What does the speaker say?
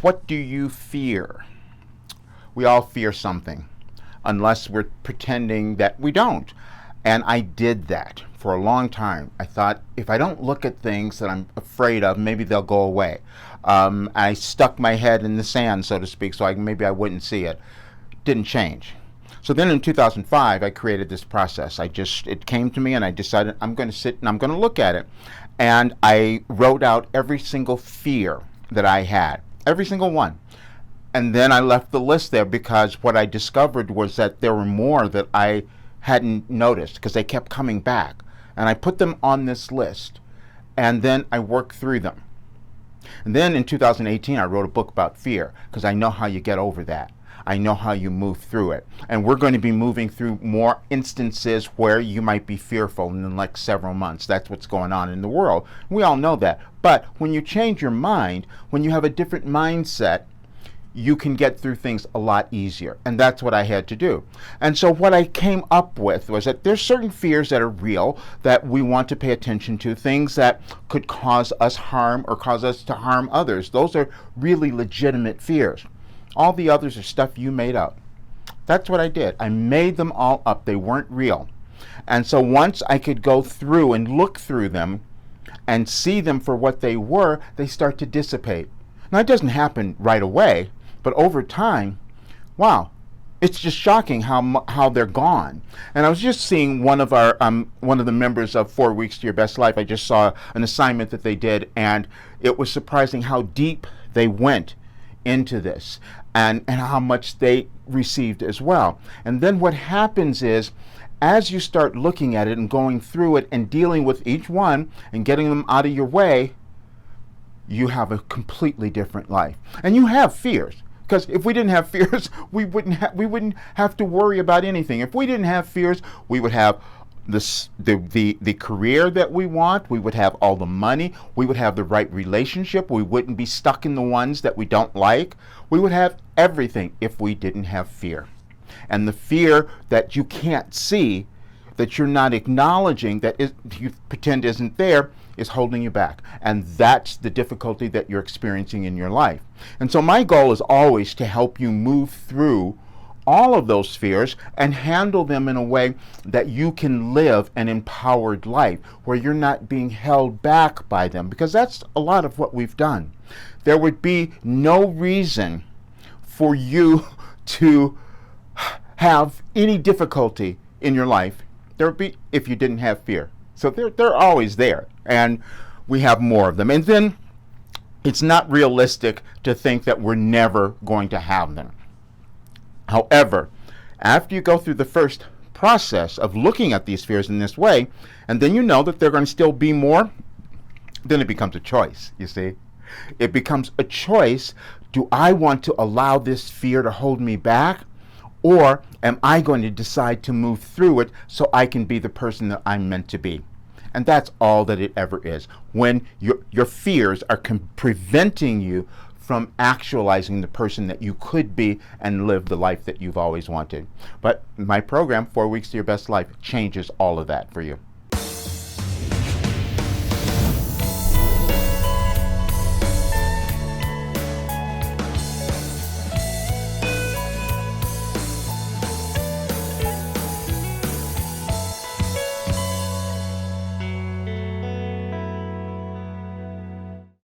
what do you fear? We all fear something, unless we're pretending that we don't. And I did that for a long time. I thought, if I don't look at things that I'm afraid of, maybe they'll go away. I stuck my head in the sand, so to speak, so maybe I wouldn't see it. Didn't change. So then in 2005, I created this process. It came to me and I decided I'm going to sit and I'm going to look at it. And I wrote out every single fear that I had, every single one. And then I left the list there because what I discovered was that there were more that I hadn't noticed because they kept coming back. And I put them on this list and then I worked through them. And then in 2018, I wrote a book about fear because I know how you get over that. I know how you move through it. And we're going to be moving through more instances where you might be fearful in the next several months. That's what's going on in the world. We all know that. But when you change your mind, when you have a different mindset, you can get through things a lot easier. And that's what I had to do. And so what I came up with was that there's certain fears that are real that we want to pay attention to, things that could cause us harm or cause us to harm others. Those are really legitimate fears. All the others are stuff you made up. That's what I did. I made them all up. They weren't real. And so once I could go through and look through them and see them for what they were, they start to dissipate. Now, it doesn't happen right away, but over time, wow, it's just shocking how they're gone. And I was just seeing one of the members of 4 Weeks to Your Best Life. I just saw an assignment that they did, and it was surprising how deep they went into this and how much they received as well. And then what happens is, as you start looking at it and going through it and dealing with each one and getting them out of your way, you have a completely different life. And you have fears. Because if we didn't have fears, we wouldn't have to worry about anything. If we didn't have fears, we would have the career that we want, we would have all the money, we would have the right relationship, we wouldn't be stuck in the ones that we don't like. We would have everything if we didn't have fear. And the fear that you can't see, that you're not acknowledging, that you pretend isn't there, is holding you back. And that's the difficulty that you're experiencing in your life. And so my goal is always to help you move through all of those fears and handle them in a way that you can live an empowered life where you're not being held back by them, because that's a lot of what we've done. There would be no reason for you to have any difficulty in your life. There would be if you didn't have fear. So they're always there, and we have more of them. And then it's not realistic to think that we're never going to have them. However, after you go through the first process of looking at these fears in this way, and then you know that they're going to still be more, then it becomes a choice, you see. It becomes a choice. Do I want to allow this fear to hold me back? Or am I going to decide to move through it so I can be the person that I'm meant to be? And that's all that it ever is. When your fears are preventing you from actualizing the person that you could be and live the life that you've always wanted. But my program, 4 Weeks to Your Best Life, changes all of that for you.